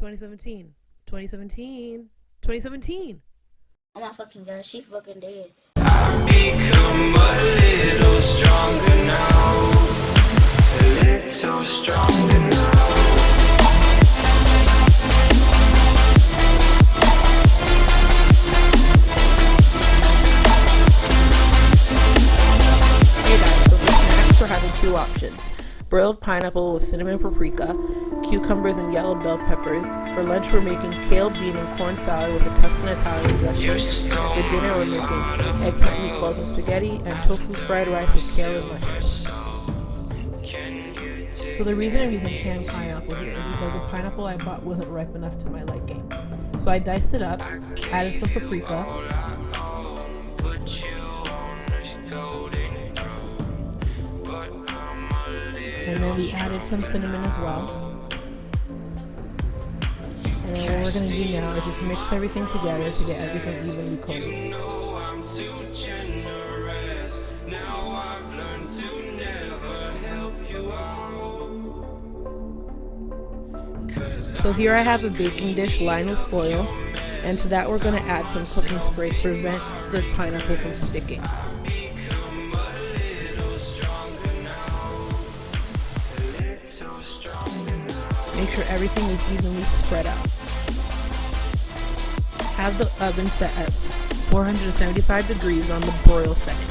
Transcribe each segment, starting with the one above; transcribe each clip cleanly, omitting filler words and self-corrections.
2017. 2017. 2017. Oh my fucking god, she fucking dead. I've become a little stronger now. A little stronger now. Hey guys, so for snacks we're having two options. Broiled pineapple with cinnamon paprika, cucumbers and yellow bell peppers. For lunch we're making kale, bean, and corn salad with a Tuscan Italian dressing. And for dinner we're making eggplant meatballs and spaghetti, and tofu fried rice with kale and mushrooms. So the reason I'm using canned pineapple here is because the pineapple I bought wasn't ripe enough to my liking. So I diced it up, added some paprika, and then we added some cinnamon as well. And then what we're going to do now is just mix everything together to get everything evenly coated. So here I have a baking dish lined with foil, and to that we're going to add some cooking spray to prevent the pineapple from sticking. Make sure everything is evenly spread out. Have the oven set at 475 degrees on the broil setting.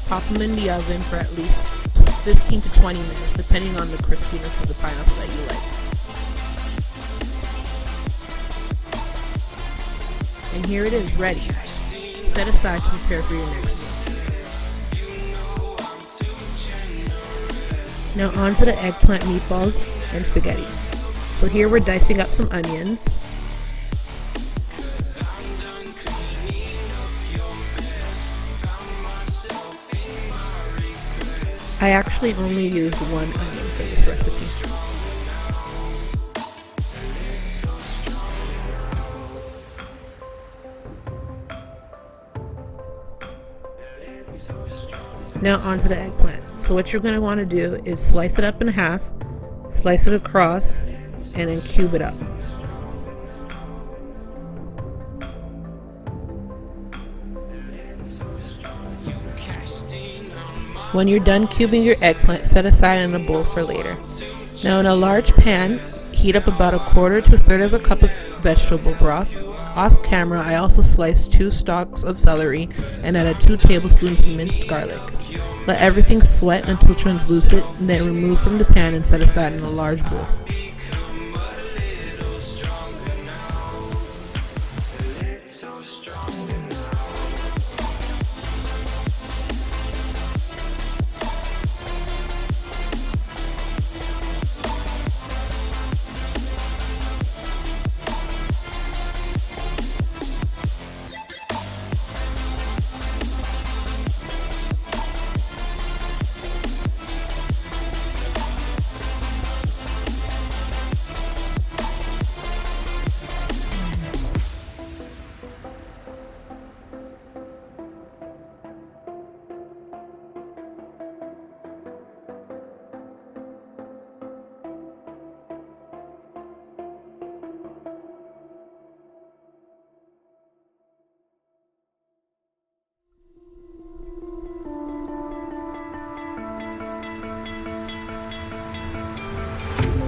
Pop them in the oven for at least 15 to 20 minutes, depending on the crispiness of the pineapple that you like. And here it is, ready. Set aside to prepare for your next meal. Now on to the eggplant meatballs and spaghetti. So here we're dicing up some onions. I actually only used one onion for this recipe. Now onto the eggplant. So what you're going to want to do is slice it up in half, slice it across, and then cube it up. When you're done cubing your eggplant, set aside in a bowl for later. Now in a large pan, heat up about 1/4 to 1/3 of a cup of vegetable broth. Off camera, I also sliced 2 stalks of celery and added 2 tablespoons of minced garlic. Let everything sweat until translucent, and then remove from the pan and set aside in a large bowl.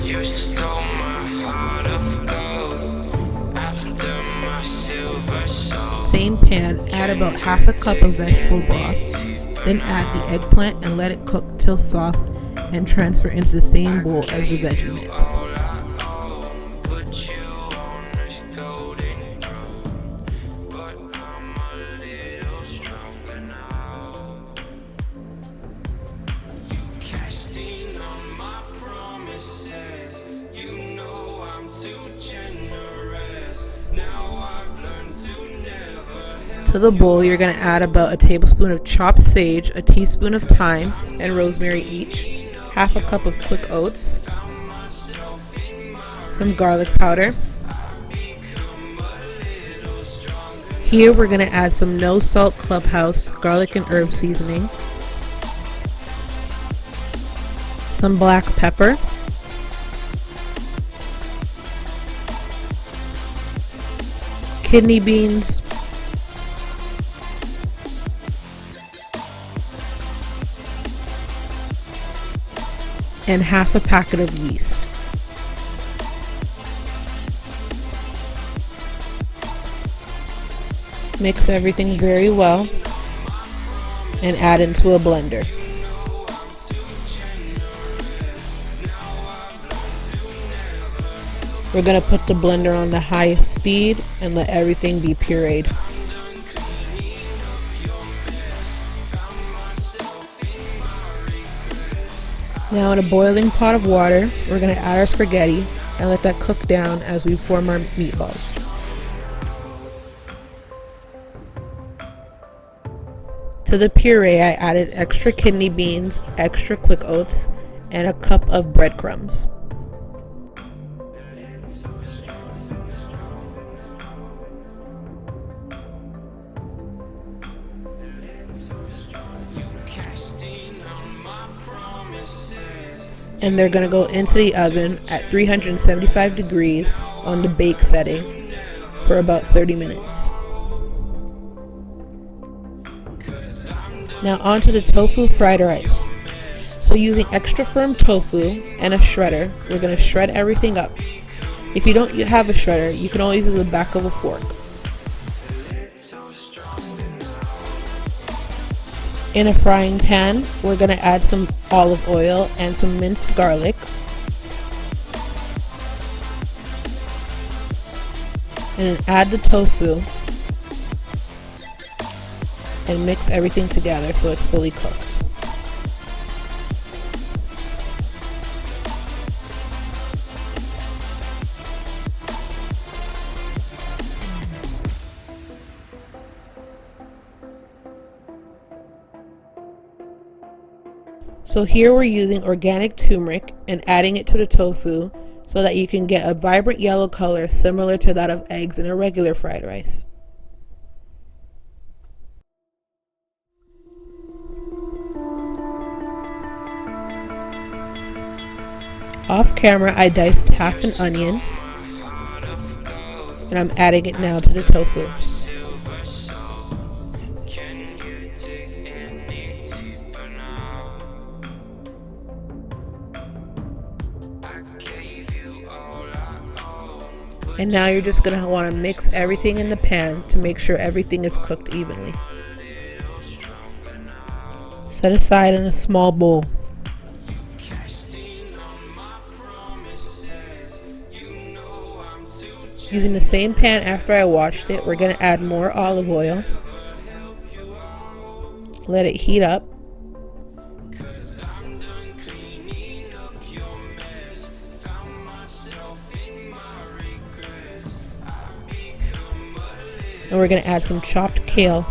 You stole my heart of gold after my silver soul. Same pan, add about half a cup of vegetable broth, then add the eggplant and let it cook till soft and transfer into the same bowl as the veggie mix. To the bowl, you're going to add about a tablespoon of chopped sage, a teaspoon of thyme and rosemary each, half a cup of quick oats, some garlic powder. Here we're going to add some no salt Clubhouse garlic and herb seasoning, some black pepper, kidney beans, and half a packet of yeast. Mix everything very well and add into a blender. We're going to put the blender on the highest speed and let everything be pureed. Now in a boiling pot of water, we're going to add our spaghetti and let that cook down as we form our meatballs. To the puree, I added extra kidney beans, extra quick oats, and a cup of breadcrumbs. And they're going to go into the oven at 375 degrees on the bake setting for about 30 minutes. Now onto the tofu fried rice. So using extra firm tofu and a shredder, we're going to shred everything up. If you don't have a shredder, you can always use the back of a fork. In a frying pan, we're going to add some olive oil and some minced garlic. And then add the tofu and mix everything together so it's fully cooked. So here we're using organic turmeric and adding it to the tofu so that you can get a vibrant yellow color similar to that of eggs in a regular fried rice. Off camera, I diced half an onion and I'm adding it now to the tofu. And now you're just going to want to mix everything in the pan to make sure everything is cooked evenly. Set aside in a small bowl. Using the same pan after I washed it, we're going to add more olive oil. Let it heat up. And we're going to add some chopped kale.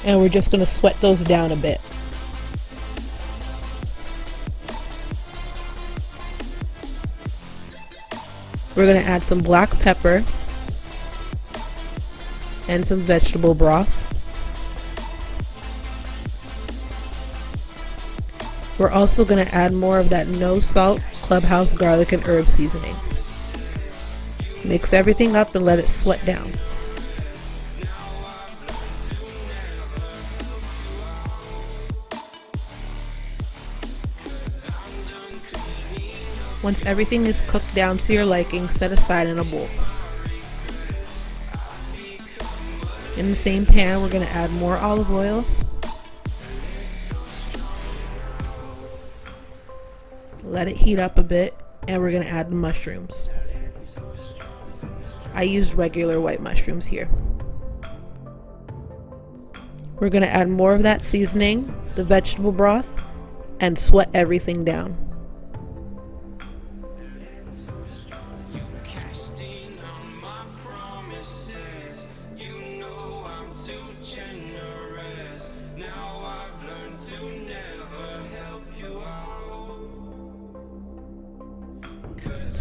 And we're just going to sweat those down a bit. We're going to add some black pepper and some vegetable broth. We're also going to add more of that no salt Clubhouse garlic and herb seasoning. Mix everything up and let it sweat down. Once everything is cooked down to your liking, set aside in a bowl. In the same pan, we're going to add more olive oil. Let it heat up a bit, and we're going to add the mushrooms. I used regular white mushrooms here. We're going to add more of that seasoning, the vegetable broth, and sweat everything down.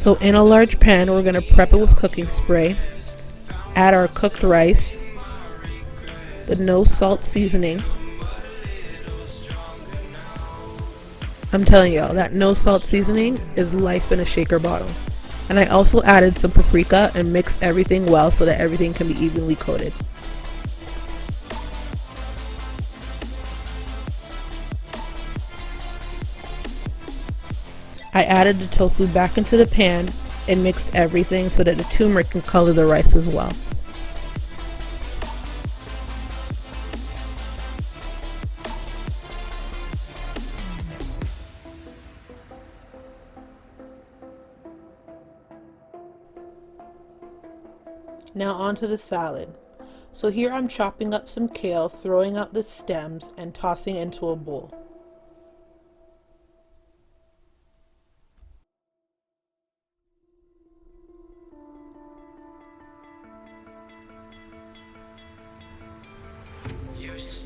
So in a large pan, we're going to prep it with cooking spray. add our cooked rice, the no salt seasoning. I'm telling y'all, that no salt seasoning is life in a shaker bottle. And I also added some paprika and mixed everything well so that everything can be evenly coated. I added the tofu back into the pan and mixed everything so that the turmeric can color the rice as well. Now onto the salad. So here I'm chopping up some kale, throwing out the stems, and tossing into a bowl.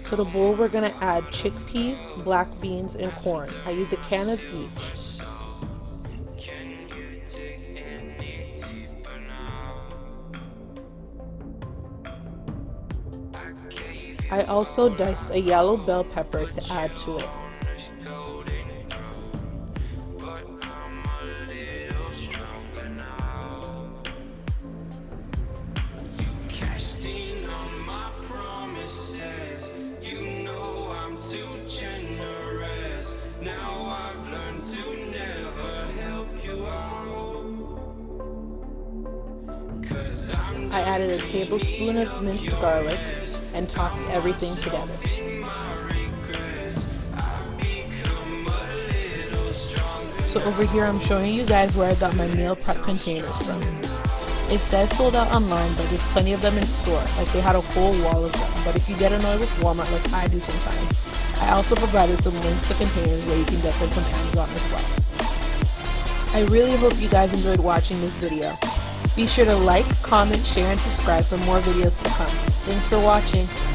To the bowl we're going to add chickpeas, black beans, and corn. I used a can of each. I also diced a yellow bell pepper to add to it. I added a tablespoon of minced garlic and tossed everything together. So over here I'm showing you guys where I got my meal prep containers from. It says sold out online, but there's plenty of them in store. Like they had a whole wall of them. But if you get annoyed with Walmart like I do sometimes, I also provided some links to containers where you can get them from Amazon as well. I really hope you guys enjoyed watching this video. Be sure to like, comment, share, and subscribe for more videos to come. Thanks for watching.